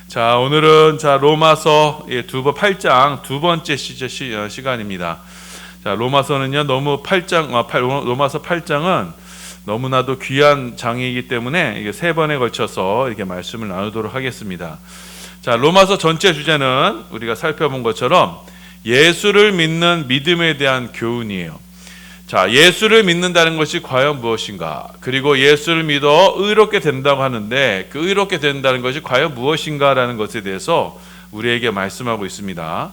자, 오늘은 로마서 8장 두 번째 시간입니다. 자, 로마서는요, 로마서 8장은 너무나도 귀한 장이기 때문에 이게 세 번에 걸쳐서 이렇게 말씀을 나누도록 하겠습니다. 자, 로마서 전체 주제는 우리가 살펴본 것처럼 예수를 믿는 믿음에 대한 교훈이에요. 자, 예수를 믿는다는 것이 과연 무엇인가? 그리고 예수를 믿어 의롭게 된다고 하는데 그 의롭게 된다는 것이 과연 무엇인가라는 것에 대해서 우리에게 말씀하고 있습니다.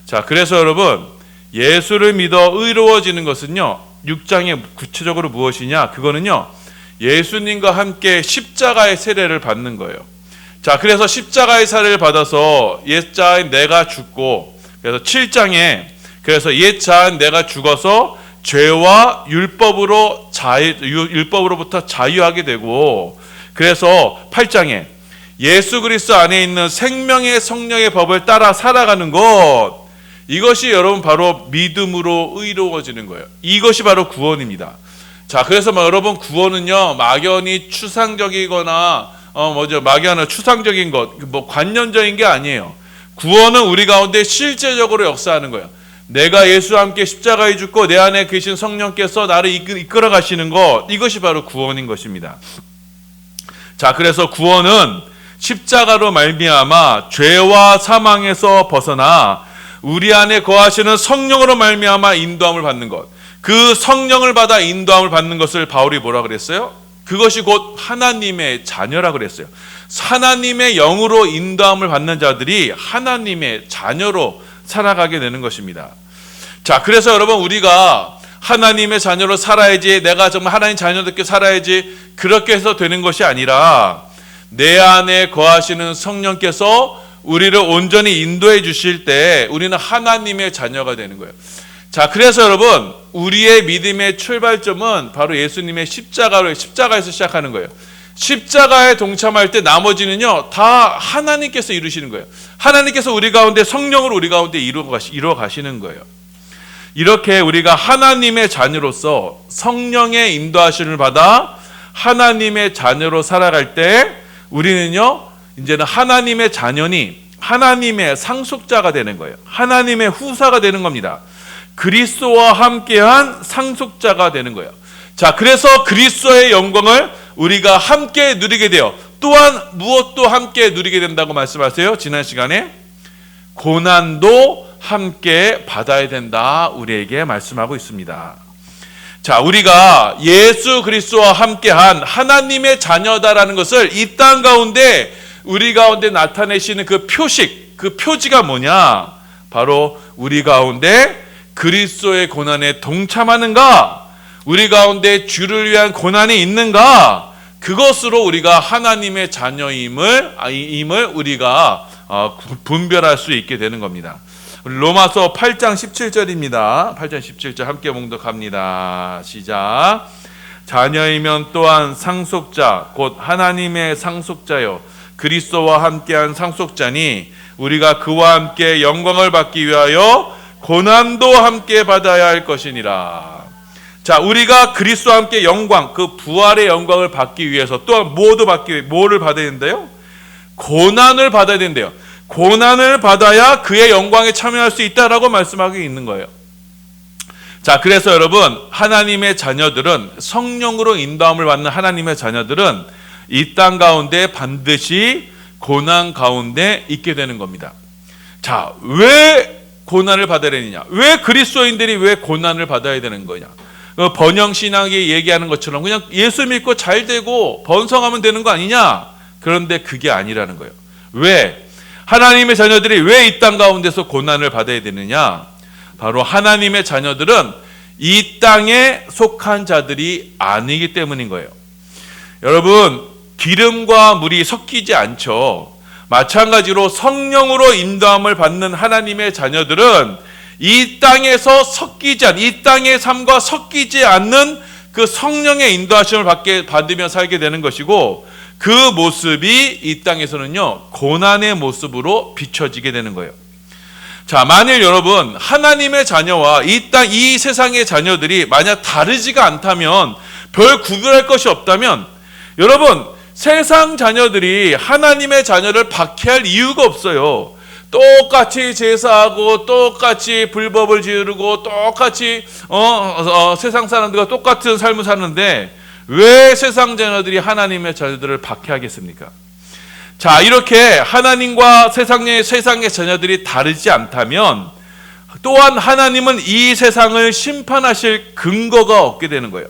자, 그래서 여러분, 예수를 믿어 의로워지는 것은요, 6장에 구체적으로 무엇이냐? 그거는요, 예수님과 함께 십자가의 세례를 받는 거예요. 자, 그래서 십자가의 세례를 받아서 옛자인 내가 죽고, 그래서 7장에 그래서 옛자인 내가 죽어서 죄와 율법으로부터 자유하게 되고, 그래서 8장에 예수 그리스도 안에 있는 생명의 성령의 법을 따라 살아가는 것, 이것이 여러분 바로 믿음으로 의로워지는 거예요. 이것이 바로 구원입니다. 자, 그래서 여러분, 구원은요, 막연히 추상적이거나 막연한 추상적인 것, 관념적인 게 아니에요. 구원은 우리 가운데 실제적으로 역사하는 거예요. 내가 예수와 함께 십자가에 죽고 내 안에 계신 성령께서 나를 이끌어 가시는 것, 이것이 바로 구원인 것입니다. 자, 그래서 구원은 십자가로 말미암아 죄와 사망에서 벗어나 우리 안에 거하시는 성령으로 말미암아 인도함을 받는 것, 그 성령을 받아 인도함을 받는 것을 바울이 뭐라 그랬어요? 그것이 곧 하나님의 자녀라 그랬어요. 하나님의 영으로 인도함을 받는 자들이 하나님의 자녀로 살아가게 되는 것입니다. 자, 그래서 여러분, 우리가 하나님의 자녀로 살아야지, 내가 정말 하나님 자녀답게 살아야지, 그렇게 해서 되는 것이 아니라 내 안에 거하시는 성령께서 우리를 온전히 인도해 주실 때 우리는 하나님의 자녀가 되는 거예요. 자, 그래서 여러분, 우리의 믿음의 출발점은 바로 예수님의 십자가에서 시작하는 거예요. 십자가에 동참할 때 나머지는요, 다 하나님께서 이루시는 거예요. 하나님께서 우리 가운데 성령으로 우리 가운데 이루어 가시는 거예요. 이렇게 우리가 하나님의 자녀로서 성령의 인도하심을 받아 하나님의 자녀로 살아갈 때 우리는요, 이제는 하나님의 자녀니 하나님의 상속자가 되는 거예요. 하나님의 후사가 되는 겁니다. 그리스도와 함께한 상속자가 되는 거예요. 자, 그래서 그리스도의 영광을 우리가 함께 누리게 돼요. 또한 무엇도 함께 누리게 된다고 말씀하세요. 지난 시간에 고난도 함께 받아야 된다, 우리에게 말씀하고 있습니다. 자, 우리가 예수 그리스도와 함께한 하나님의 자녀다라는 것을 이 땅 가운데 우리 가운데 나타내시는 그 표식, 그 표지가 뭐냐? 바로 우리 가운데 그리스도의 고난에 동참하는가? 우리 가운데 주를 위한 고난이 있는가? 그것으로 우리가 하나님의 자녀임을 우리가 분별할 수 있게 되는 겁니다. 로마서 8장 17절입니다. 8장 17절 함께 봉독합니다. 시작. 자녀이면 또한 상속자, 곧 하나님의 상속자요 그리스도와 함께한 상속자니 우리가 그와 함께 영광을 받기 위하여 고난도 함께 받아야 할 것이니라. 자, 우리가 그리스도와 함께 영광, 그 부활의 영광을 받기 위해서 또한 뭐를 받아야 된대요? 고난을 받아야 된대요. 고난을 받아야 그의 영광에 참여할 수 있다라고 말씀하고 있는 거예요. 자, 그래서 여러분, 하나님의 자녀들은, 성령으로 인도함을 받는 하나님의 자녀들은 이 땅 가운데 반드시 고난 가운데 있게 되는 겁니다. 자, 왜 고난을 받아야 되느냐? 왜 그리스도인들이 왜 고난을 받아야 되는 거냐? 번영신학이 얘기하는 것처럼 그냥 예수 믿고 잘 되고 번성하면 되는 거 아니냐? 그런데 그게 아니라는 거예요. 왜? 하나님의 자녀들이 왜 이 땅 가운데서 고난을 받아야 되느냐? 바로 하나님의 자녀들은 이 땅에 속한 자들이 아니기 때문인 거예요. 여러분, 기름과 물이 섞이지 않죠. 마찬가지로 성령으로 인도함을 받는 하나님의 자녀들은 이 땅에서 이 땅의 삶과 섞이지 않는 그 성령의 인도하심을 받으며 살게 되는 것이고, 그 모습이 이 땅에서는요, 고난의 모습으로 비춰지게 되는 거예요. 자, 만일 여러분, 하나님의 자녀와 이 세상의 자녀들이 만약 다르지가 않다면, 별 구별할 것이 없다면, 여러분, 세상 자녀들이 하나님의 자녀를 박해할 이유가 없어요. 똑같이 제사하고 똑같이 불법을 지르고 똑같이 세상 사람들과 똑같은 삶을 사는데 왜 세상 자녀들이 하나님의 자녀들을 박해하겠습니까? 자, 이렇게 하나님과 세상의 자녀들이 다르지 않다면 또한 하나님은 이 세상을 심판하실 근거가 없게 되는 거예요.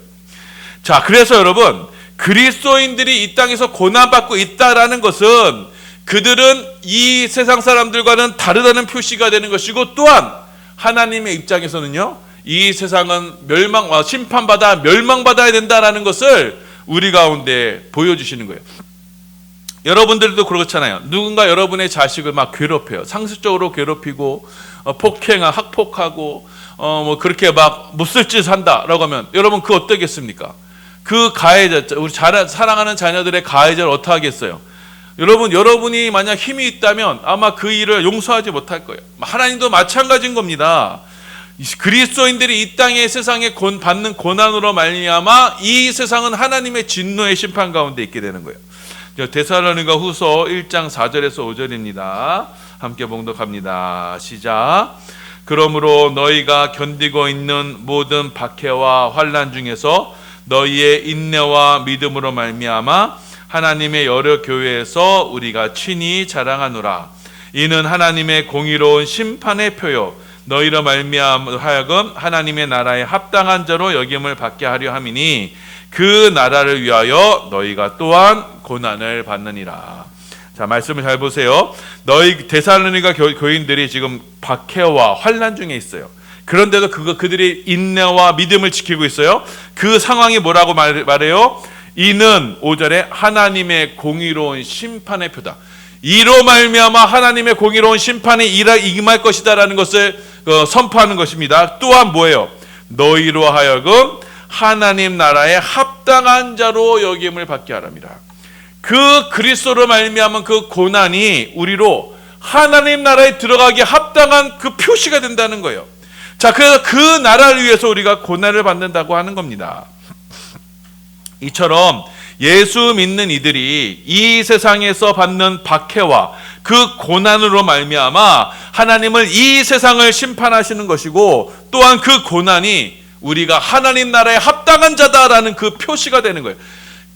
자, 그래서 여러분, 그리스도인들이 이 땅에서 고난받고 있다라는 것은 그들은 이 세상 사람들과는 다르다는 표시가 되는 것이고, 또한 하나님의 입장에서는요, 이 세상은 심판받아 멸망받아야 된다라는 것을 우리 가운데 보여주시는 거예요. 여러분들도 그렇잖아요. 누군가 여러분의 자식을 막 괴롭혀요. 상습적으로 괴롭히고 학폭하고 그렇게 막 못쓸 짓 한다라고 하면 여러분 그거 어떻겠습니까? 그 가해자, 우리 사랑하는 자녀들의 가해자를 어떻게 하겠어요? 여러분이 만약 힘이 있다면 아마 그 일을 용서하지 못할 거예요. 하나님도 마찬가지인 겁니다. 그리스도인들이 이 땅의 세상에 받는 고난으로 말미암아 이 세상은 하나님의 진노의 심판 가운데 있게 되는 거예요. 데살로니가 후서 1장 4절에서 5절입니다. 함께 봉독합니다. 시작. 그러므로 너희가 견디고 있는 모든 박해와 환난 중에서 너희의 인내와 믿음으로 말미암아 하나님의 여러 교회에서 우리가 친히 자랑하노라. 이는 하나님의 공의로운 심판의 표요 너희로 말미암아 하여금 하나님의 나라에 합당한 자로 여김을 받게 하려 함이니 그 나라를 위하여 너희가 또한 고난을 받느니라. 자, 말씀을 잘 보세요. 너희 데살로니가 교인들이 지금 박해와 환난 중에 있어요. 그런데도 그들이 인내와 믿음을 지키고 있어요. 그 상황이 뭐라고 말해요? 이는 5절에 하나님의 공의로운 심판의 표다. 이로 말미암아 하나님의 공의로운 심판이 임할 것이다라는 것을 선포하는 것입니다. 또한 뭐예요? 너희로 하여금 하나님 나라에 합당한 자로 여김을 받게 하랍니다. 그 그리스도로 말미암은 그 고난이 우리로 하나님 나라에 들어가기에 합당한 그 표시가 된다는 거예요. 자, 그래서 그 나라를 위해서 우리가 고난을 받는다고 하는 겁니다. 이처럼 예수 믿는 이들이 이 세상에서 받는 박해와 그 고난으로 말미암아 하나님을 이 세상을 심판하시는 것이고, 또한 그 고난이 우리가 하나님 나라에 합당한 자다라는 그 표시가 되는 거예요.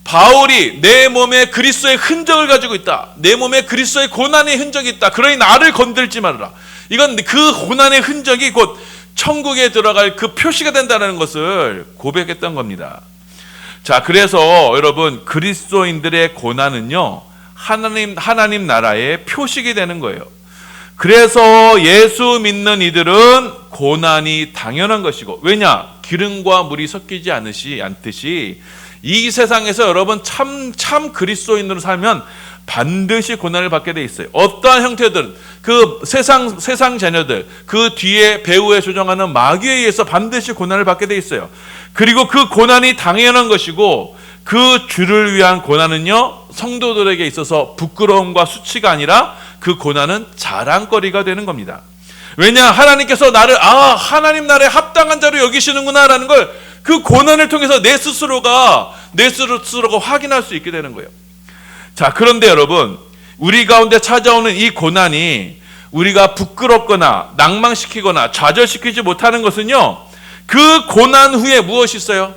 바울이 내 몸에 그리스도의 흔적을 가지고 있다. 내 몸에 그리스도의 고난의 흔적이 있다. 그러니 나를 건들지 말아라. 이건 그 고난의 흔적이 곧 천국에 들어갈 그 표시가 된다는 것을 고백했던 겁니다. 자, 그래서 여러분, 그리스도인들의 고난은요, 하나님 나라의 표식이 되는 거예요. 그래서 예수 믿는 이들은 고난이 당연한 것이고, 왜냐? 기름과 물이 섞이지 않듯이 이 세상에서 여러분 참 그리스도인으로 살면 반드시 고난을 받게 돼 있어요. 어떠한 형태든 그 세상 자녀들, 그 뒤에 배후에 조종하는 마귀에 의해서 반드시 고난을 받게 돼 있어요. 그리고 그 고난이 당연한 것이고, 그 주를 위한 고난은요, 성도들에게 있어서 부끄러움과 수치가 아니라 그 고난은 자랑거리가 되는 겁니다. 왜냐? 하나님께서 나를 하나님 나라에 합당한 자로 여기시는구나 라는 걸 그 고난을 통해서 내 스스로가 확인할 수 있게 되는 거예요. 자, 그런데 여러분, 우리 가운데 찾아오는 이 고난이 우리가 부끄럽거나 낭망시키거나 좌절시키지 못하는 것은요, 그 고난 후에 무엇이 있어요?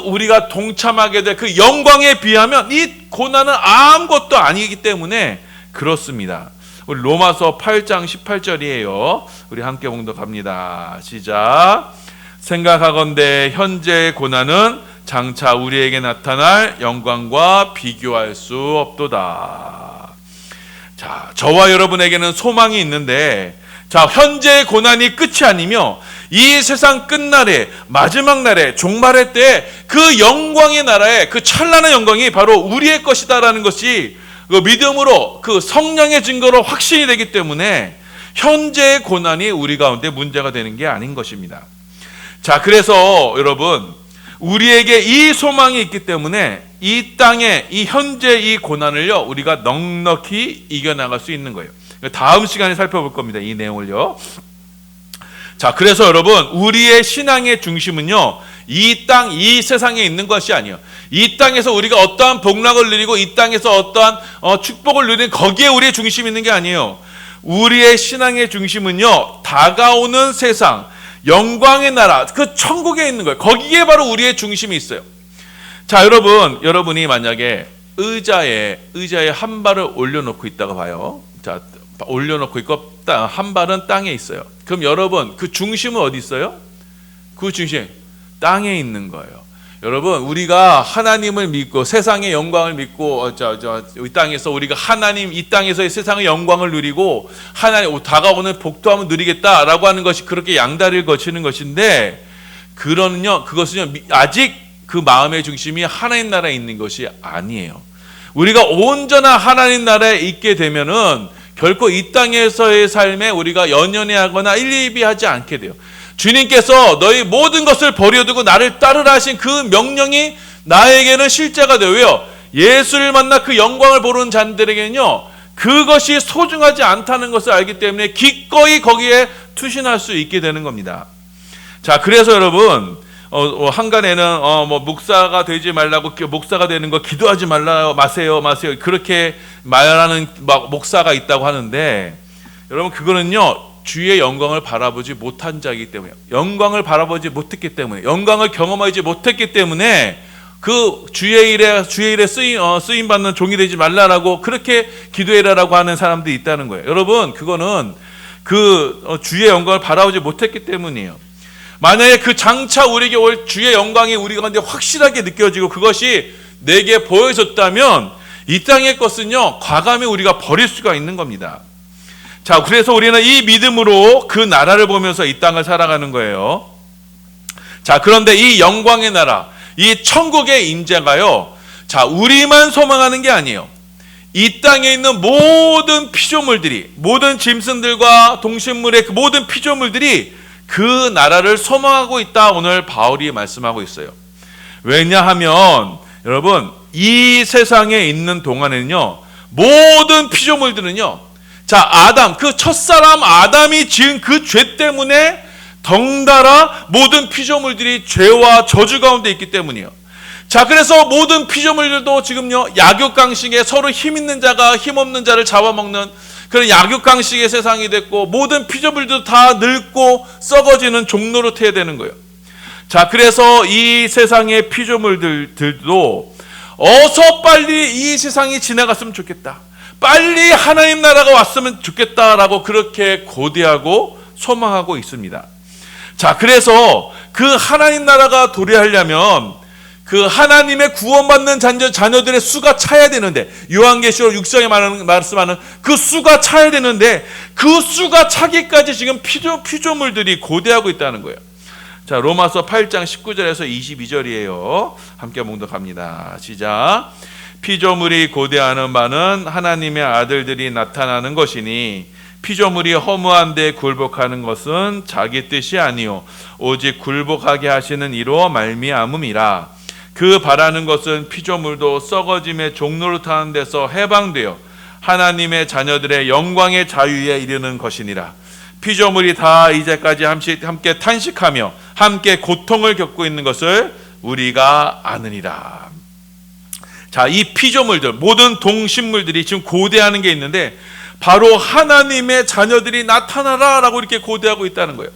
우리가 동참하게 될 그 영광에 비하면 이 고난은 아무것도 아니기 때문에 그렇습니다. 우리 로마서 8장 18절이에요. 우리 함께 봉독합니다. 시작. 생각하건대 현재의 고난은 장차 우리에게 나타날 영광과 비교할 수 없도다. 자, 저와 여러분에게는 소망이 있는데, 자, 현재의 고난이 끝이 아니며 이 세상 끝날에, 마지막 날에, 종말의 때 그 영광의 나라에 그 찬란한 영광이 바로 우리의 것이다라는 것이 그 믿음으로, 그 성령의 증거로 확신이 되기 때문에 현재의 고난이 우리 가운데 문제가 되는 게 아닌 것입니다. 자, 그래서 여러분, 우리에게 이 소망이 있기 때문에 이 땅에 이 현재 이 고난을요, 우리가 넉넉히 이겨나갈 수 있는 거예요. 다음 시간에 살펴볼 겁니다, 이 내용을요. 자, 그래서 여러분, 우리의 신앙의 중심은요, 이 세상에 있는 것이 아니에요. 이 땅에서 우리가 어떠한 복락을 누리고 이 땅에서 어떠한 축복을 누리는 거기에 우리의 중심이 있는 게 아니에요. 우리의 신앙의 중심은요, 다가오는 세상, 영광의 나라, 그 천국에 있는 거예요. 거기에 바로 우리의 중심이 있어요. 자, 여러분이 만약에 의자에 한 발을 올려놓고 있다가 봐요. 자, 올려놓고 있고 한 발은 땅에 있어요. 그럼 여러분, 그 중심은 어디 있어요? 그 중심 땅에 있는 거예요. 여러분, 우리가 하나님을 믿고 세상의 영광을 믿고 이 땅에서 우리가 하나님, 이 땅에서의 세상의 영광을 누리고 하나님 다가오는 복도함을 누리겠다라고 하는 것이 그렇게 양다리를 거치는 것인데, 그것은요 아직 그 마음의 중심이 하나님 나라에 있는 것이 아니에요. 우리가 온전한 하나님 나라에 있게 되면은 결코 이 땅에서의 삶에 우리가 연연해하거나 일희비하지 않게 돼요. 주님께서 너희 모든 것을 버려두고 나를 따르라 하신 그 명령이 나에게는 실제가 돼요. 왜요? 예수를 만나 그 영광을 보는 자들에게는요, 그것이 소중하지 않다는 것을 알기 때문에 기꺼이 거기에 투신할 수 있게 되는 겁니다. 자, 그래서 여러분, 한간에는 목사가 되지 말라고, 목사가 되는 거 기도하지 마세요 그렇게 말하는 목사가 있다고 하는데, 여러분, 그거는요 주의 영광을 바라보지 못한 자이기 때문에, 영광을 바라보지 못했기 때문에, 영광을 경험하지 못했기 때문에 그 주의 일에 쓰임 받는 종이 되지 말라라고, 그렇게 기도해라라고 하는 사람들이 있다는 거예요. 여러분, 그거는 그 주의 영광을 바라보지 못했기 때문이에요. 만약에 그 장차 우리에게 올 주의 영광이 우리 가운데 확실하게 느껴지고 그것이 내게 보여졌다면 이 땅의 것은요 과감히 우리가 버릴 수가 있는 겁니다. 자, 그래서 우리는 이 믿음으로 그 나라를 보면서 이 땅을 살아가는 거예요. 자, 그런데 이 영광의 나라, 이 천국의 임재가요, 자, 우리만 소망하는 게 아니에요. 이 땅에 있는 모든 피조물들이, 모든 짐승들과 동식물의 그 모든 피조물들이 그 나라를 소망하고 있다, 오늘 바울이 말씀하고 있어요. 왜냐하면 여러분, 이 세상에 있는 동안에는요 모든 피조물들은요, 자, 아담, 그 첫사람 아담이 지은 그 죄 때문에 덩달아 모든 피조물들이 죄와 저주 가운데 있기 때문이에요. 자, 그래서 모든 피조물들도 지금요 약육강식에 서로 힘 있는 자가 힘 없는 자를 잡아먹는 그런 약육강식의 세상이 됐고, 모든 피조물도 다 늙고 썩어지는 종로로 되는 거예요. 자, 그래서 이 세상의 피조물들도 어서 빨리 이 세상이 지나갔으면 좋겠다, 빨리 하나님 나라가 왔으면 좋겠다라고 그렇게 고대하고 소망하고 있습니다. 자, 그래서 그 하나님 나라가 도래하려면 그 하나님의 구원받는 자녀들의 수가 차야 되는데, 요한계시록 6장에 말씀하는 그 수가 차야 되는데, 그 수가 차기까지 지금 피조물들이 고대하고 있다는 거예요. 자, 로마서 8장 19절에서 22절이에요. 함께 봉독합니다. 시작. 피조물이 고대하는 바는 하나님의 아들들이 나타나는 것이니, 피조물이 허무한 데 굴복하는 것은 자기 뜻이 아니요 오직 굴복하게 하시는 이로 말미암음이라. 그 바라는 것은 피조물도 썩어짐의 종로로 타는 데서 해방되어 하나님의 자녀들의 영광의 자유에 이르는 것이니라. 피조물이 다 이제까지 함께 탄식하며 함께 고통을 겪고 있는 것을 우리가 아느니라. 자, 이 피조물들, 모든 동식물들이 지금 고대하는 게 있는데, 바로 하나님의 자녀들이 나타나라 라고 이렇게 고대하고 있다는 거예요.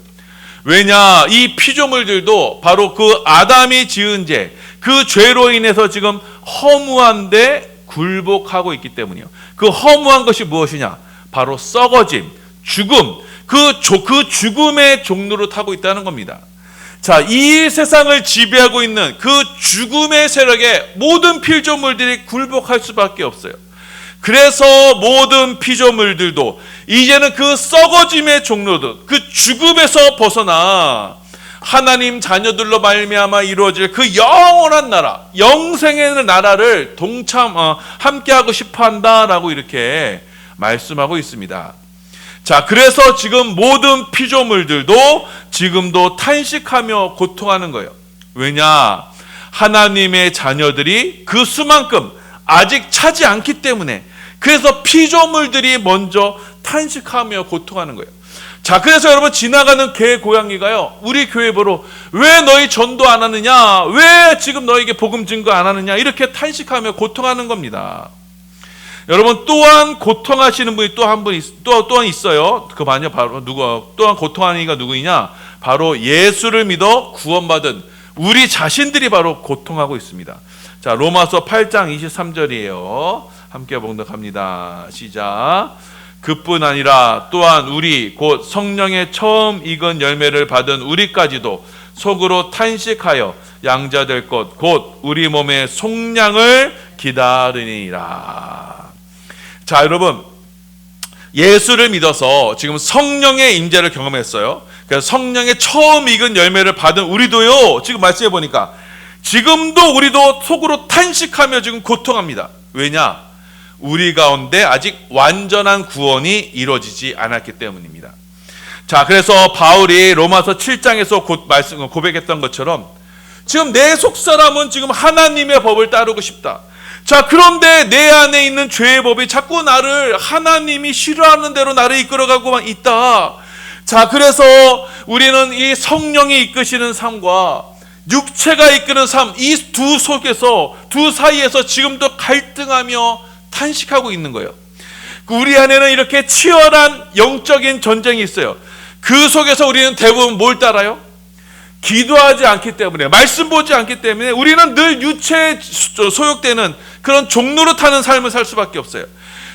왜냐, 이 피조물들도 바로 그 아담이 지은 죄, 그 죄로 인해서 지금 허무한데 굴복하고 있기 때문이에요. 그 허무한 것이 무엇이냐? 바로 썩어짐, 죽음, 그 죽음의 종로로 타고 있다는 겁니다. 자, 이 세상을 지배하고 있는 그 죽음의 세력에 모든 피조물들이 굴복할 수밖에 없어요. 그래서 모든 피조물들도 이제는 그 썩어짐의 종로들, 그 죽음에서 벗어나 하나님 자녀들로 말미암아 이루어질 그 영원한 나라, 영생의 나라를 함께하고 싶어한다라고 이렇게 말씀하고 있습니다. 자, 그래서 지금 모든 피조물들도 지금도 탄식하며 고통하는 거예요. 왜냐? 하나님의 자녀들이 그 수만큼 아직 차지 않기 때문에, 그래서 피조물들이 먼저 탄식하며 고통하는 거예요. 자, 그래서 여러분 지나가는 개 고양이가요, 우리 교회 보러 왜 너희 전도 안 하느냐, 왜 지금 너에게 복음 증거 안 하느냐, 이렇게 탄식하며 고통하는 겁니다. 여러분, 또한 고통하시는 분이 또 한 분 또한 있어요. 그 반요, 바로 또한 고통하는 이가 누구이냐? 바로 예수를 믿어 구원받은 우리 자신들이 바로 고통하고 있습니다. 자, 로마서 8장 23절이에요. 함께 봉독합니다. 시작. 그뿐 아니라 또한 우리 곧 성령의 처음 익은 열매를 받은 우리까지도 속으로 탄식하여 양자될 것 곧 우리 몸의 속량을 기다리니라. 자, 여러분, 예수를 믿어서 지금 성령의 임재를 경험했어요. 그래서 성령의 처음 익은 열매를 받은 우리도요, 지금 말씀해 보니까 지금도 우리도 속으로 탄식하며 지금 고통합니다. 왜냐? 우리 가운데 아직 완전한 구원이 이루어지지 않았기 때문입니다. 자, 그래서 바울이 로마서 7장에서 고백했던 것처럼 지금 내 속사람은 지금 하나님의 법을 따르고 싶다. 자, 그런데 내 안에 있는 죄의 법이 자꾸 나를 하나님이 싫어하는 대로 나를 이끌어가고만 있다. 자, 그래서 우리는 이 성령이 이끄시는 삶과 육체가 이끄는 삶, 이 두 사이에서 지금도 갈등하며 탄식하고 있는 거예요. 우리 안에는 이렇게 치열한 영적인 전쟁이 있어요. 그 속에서 우리는 대부분 뭘 따라요? 기도하지 않기 때문에, 말씀 보지 않기 때문에 우리는 늘 유체에 소욕되는 그런 종로로 타는 삶을 살 수밖에 없어요.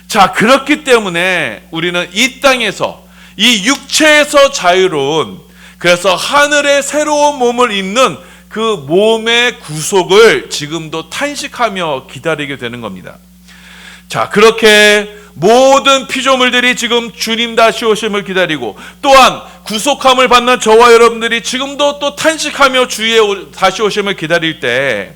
자, 그렇기 때문에 우리는 이 땅에서 이 육체에서 자유로운, 그래서 하늘의 새로운 몸을 입는 그 몸의 구속을 지금도 탄식하며 기다리게 되는 겁니다. 자, 그렇게 모든 피조물들이 지금 주님 다시 오심을 기다리고, 또한 구속함을 받는 저와 여러분들이 지금도 또 탄식하며 주의 다시 오심을 기다릴 때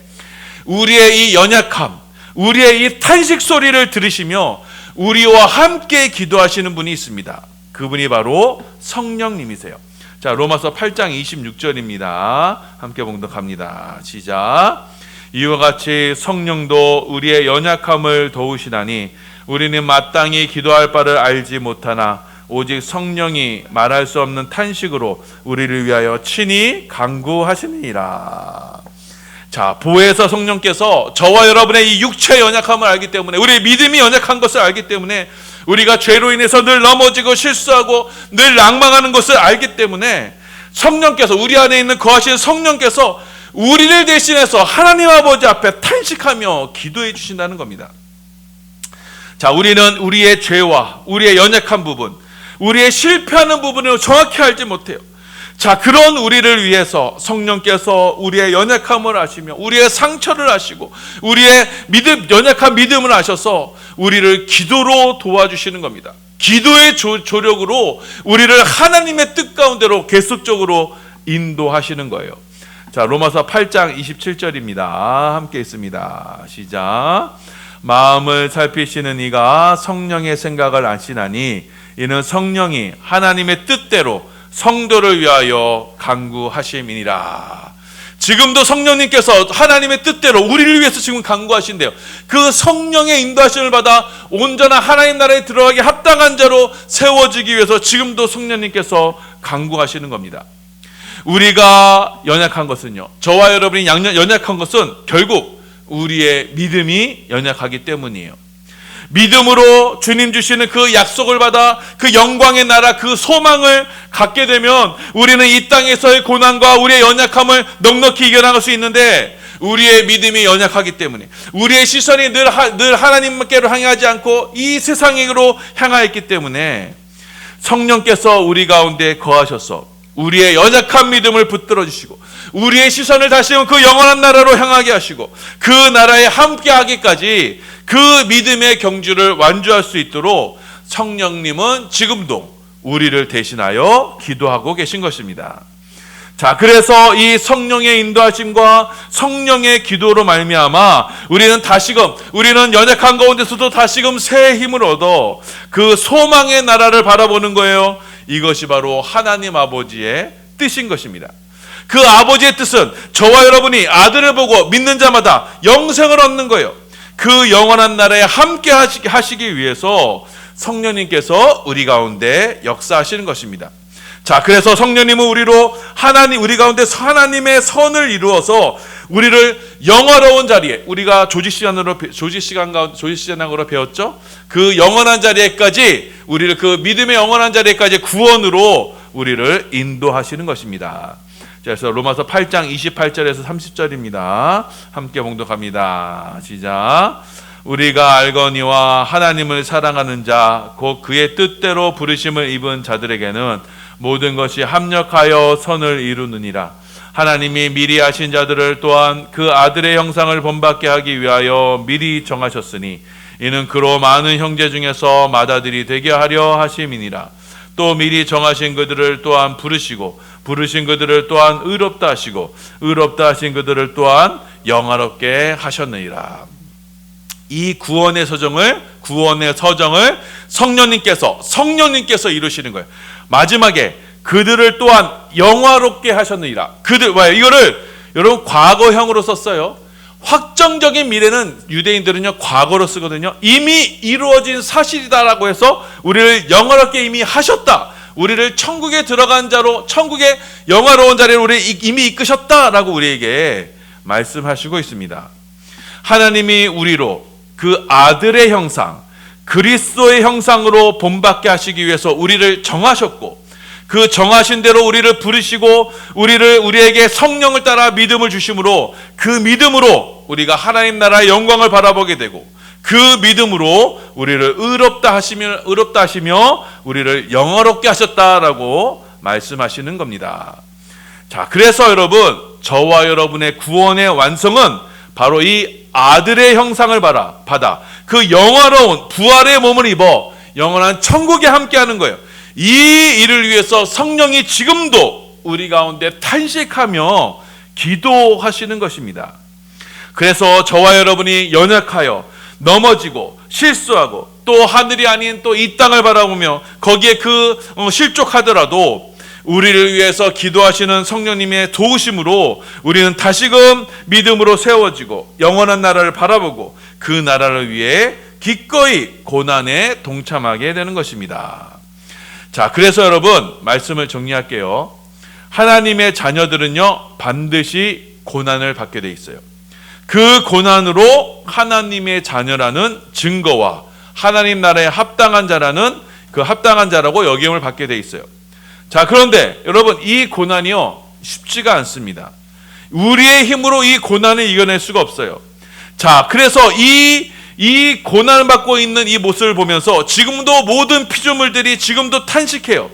우리의 이 연약함, 우리의 이 탄식 소리를 들으시며 우리와 함께 기도하시는 분이 있습니다. 그분이 바로 성령님이세요. 자, 로마서 8장 26절입니다. 함께 봉독합니다. 시작. 이와 같이 성령도 우리의 연약함을 도우시나니 우리는 마땅히 기도할 바를 알지 못하나 오직 성령이 말할 수 없는 탄식으로 우리를 위하여 친히 간구하시니라. 자, 보혜사 성령께서 저와 여러분의 이 육체의 연약함을 알기 때문에, 우리의 믿음이 연약한 것을 알기 때문에, 우리가 죄로 인해서 늘 넘어지고 실수하고 늘 낭망하는 것을 알기 때문에 성령께서, 우리 안에 있는 거하시는 성령께서 우리를 대신해서 하나님 아버지 앞에 탄식하며 기도해 주신다는 겁니다. 자, 우리는 우리의 죄와 우리의 연약한 부분, 우리의 실패하는 부분을 정확히 알지 못해요. 자, 그런 우리를 위해서 성령께서 우리의 연약함을 아시며 우리의 상처를 아시고 우리의 연약한 믿음을 아셔서 우리를 기도로 도와주시는 겁니다. 기도의 조력으로 우리를 하나님의 뜻 가운데로 계속적으로 인도하시는 거예요. 자, 로마서 8장 27절입니다. 함께 있습니다. 시작. 마음을 살피시는 이가 성령의 생각을 아시나니 이는 성령이 하나님의 뜻대로 성도를 위하여 간구하심이니라. 지금도 성령님께서 하나님의 뜻대로 우리를 위해서 지금 간구하신대요. 그 성령의 인도하심을 받아 온전한 하나님 나라에 들어가기 합당한 자로 세워지기 위해서 지금도 성령님께서 간구하시는 겁니다. 우리가 연약한 것은요, 저와 여러분이 연약한 것은 결국 우리의 믿음이 연약하기 때문이에요. 믿음으로 주님 주시는 그 약속을 받아 그 영광의 나라, 그 소망을 갖게 되면 우리는 이 땅에서의 고난과 우리의 연약함을 넉넉히 이겨나갈 수 있는데, 우리의 믿음이 연약하기 때문에, 우리의 시선이 늘 하나님께로 향하지 않고 이 세상으로 향하였기 때문에 성령께서 우리 가운데 거하셔서 우리의 연약한 믿음을 붙들어 주시고 우리의 시선을 다시 그 영원한 나라로 향하게 하시고 그 나라에 함께 하기까지 그 믿음의 경주를 완주할 수 있도록 성령님은 지금도 우리를 대신하여 기도하고 계신 것입니다. 자, 그래서 이 성령의 인도하심과 성령의 기도로 말미암아 우리는 연약한 가운데서도 다시금 새 힘을 얻어 그 소망의 나라를 바라보는 거예요. 이것이 바로 하나님 아버지의 뜻인 것입니다. 그 아버지의 뜻은 저와 여러분이 아들을 보고 믿는 자마다 영생을 얻는 거예요. 그 영원한 나라에 함께 하시기 위해서 성령님께서 우리 가운데 역사하시는 것입니다. 자, 그래서 성령님은 우리로 우리 가운데 하나님의 선을 이루어서 우리를 영화로운 자리에, 우리가 조직시간으로 배웠죠? 그 영원한 자리에까지, 우리를 그 믿음의 영원한 자리에까지 구원으로 우리를 인도하시는 것입니다. 그래서 로마서 8장 28절에서 30절입니다. 함께 봉독합니다. 시작. 우리가 알거니와 하나님을 사랑하는 자, 곧 그의 뜻대로 부르심을 입은 자들에게는 모든 것이 합력하여 선을 이루느니라. 하나님이 미리 아신 자들을 또한 그 아들의 형상을 본받게 하기 위하여 미리 정하셨으니 이는 그로 많은 형제 중에서 맏아들이 되게 하려 하심이니라. 또 미리 정하신 그들을 또한 부르시고 부르신 그들을 또한 의롭다 하시고 의롭다 하신 그들을 또한 영화롭게 하셨느니라. 이 구원의 서정을 성령님께서 이루시는 거예요. 마지막에 그들을 또한 영화롭게 하셨느니라. 이거를 여러분 과거형으로 썼어요. 확정적인 미래는 유대인들은요 과거로 쓰거든요. 이미 이루어진 사실이다라고 해서 우리를 영화롭게 이미 하셨다, 우리를 천국에 들어간 자로, 천국의 영화로운 자리를 우리 이미 이끄셨다라고 우리에게 말씀하시고 있습니다. 하나님이 우리로 그 아들의 형상, 그리스도의 형상으로 본받게 하시기 위해서 우리를 정하셨고, 그 정하신 대로 우리를 부르시고 우리에게 성령을 따라 믿음을 주심으로, 그 믿음으로 우리가 하나님 나라의 영광을 바라보게 되고, 그 믿음으로 우리를 의롭다 하시며 우리를 영화롭게 하셨다라고 말씀하시는 겁니다. 자, 그래서 여러분, 저와 여러분의 구원의 완성은 바로 이 아들의 형상을 받아 그 영화로운 부활의 몸을 입어 영원한 천국에 함께하는 거예요. 이 일을 위해서 성령이 지금도 우리 가운데 탄식하며 기도하시는 것입니다. 그래서 저와 여러분이 연약하여 넘어지고 실수하고 또 하늘이 아닌 또 이 땅을 바라보며 거기에 실족하더라도 우리를 위해서 기도하시는 성령님의 도우심으로 우리는 다시금 믿음으로 세워지고 영원한 나라를 바라보고 그 나라를 위해 기꺼이 고난에 동참하게 되는 것입니다. 자, 그래서 여러분 말씀을 정리할게요. 하나님의 자녀들은요 반드시 고난을 받게 돼 있어요. 그 고난으로 하나님의 자녀라는 증거와 하나님 나라에 합당한 자라는 그 합당한 자라고 여김을 받게 돼 있어요. 자, 그런데 여러분 이 고난이요 쉽지가 않습니다. 우리의 힘으로 이 고난을 이겨낼 수가 없어요. 자, 그래서 이 고난을 받고 있는 이 모습을 보면서 지금도 모든 피조물들이 지금도 탄식해요.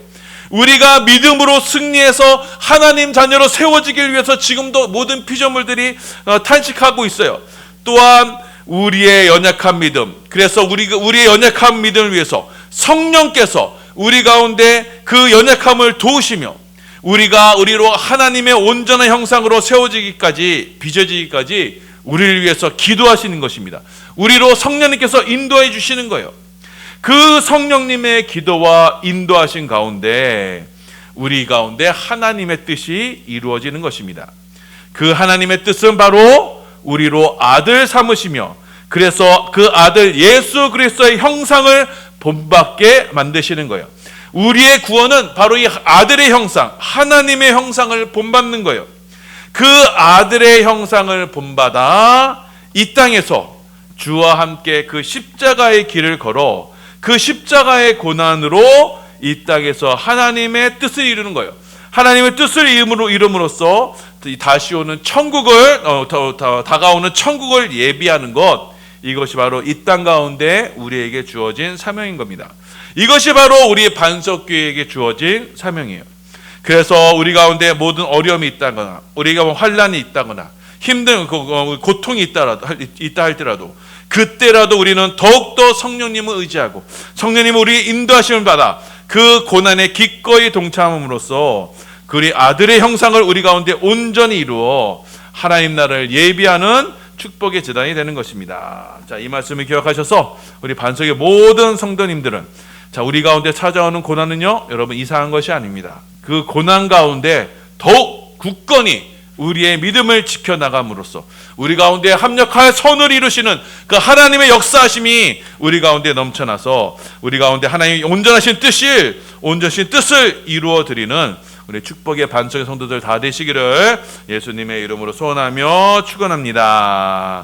우리가 믿음으로 승리해서 하나님 자녀로 세워지길 위해서 지금도 모든 피조물들이 탄식하고 있어요. 또한 우리의 연약한 믿음, 그래서 우리의 연약한 믿음을 위해서 성령께서 우리 가운데 그 연약함을 도우시며 우리로 하나님의 온전한 형상으로 세워지기까지, 빚어지기까지 우리를 위해서 기도하시는 것입니다. 우리로 성령님께서 인도해 주시는 거예요. 그 성령님의 기도와 인도하신 가운데 우리 가운데 하나님의 뜻이 이루어지는 것입니다. 그 하나님의 뜻은 바로 우리로 아들 삼으시며, 그래서 그 아들 예수 그리스도의 형상을 본받게 만드시는 거예요. 우리의 구원은 바로 이 아들의 형상, 하나님의 형상을 본받는 거예요. 그 아들의 형상을 본받아 이 땅에서 주와 함께 그 십자가의 길을 걸어 그 십자가의 고난으로 이 땅에서 하나님의 뜻을 이루는 거예요. 하나님의 뜻을 이름으로써 다시 오는 천국을 다가오는 천국을 예비하는 것, 이것이 바로 이 땅 가운데 우리에게 주어진 사명인 겁니다. 이것이 바로 우리 반석교회에게 주어진 사명이에요. 그래서 우리 가운데 모든 어려움이 있다거나 우리가 환난이 있다거나 힘든 고통이 있다 할지라도 그때라도 우리는 더욱더 성령님을 의지하고 성령님은 우리의 인도하심을 받아 그 고난에 기꺼이 동참함으로써 그리 아들의 형상을 우리 가운데 온전히 이루어 하나님 나라를 예비하는 축복의 제단이 되는 것입니다. 자, 이 말씀을 기억하셔서 우리 반석의 모든 성도님들은, 자, 우리 가운데 찾아오는 고난은요 여러분 이상한 것이 아닙니다. 그 고난 가운데 더욱 굳건히 우리의 믿음을 지켜나감으로써 우리 가운데 합력하여 선을 이루시는 그 하나님의 역사하심이 우리 가운데 넘쳐나서 우리 가운데 하나님의 온전하신 뜻을 이루어 드리는 우리 축복의 반석의 성도들 다 되시기를 예수님의 이름으로 소원하며 축원합니다.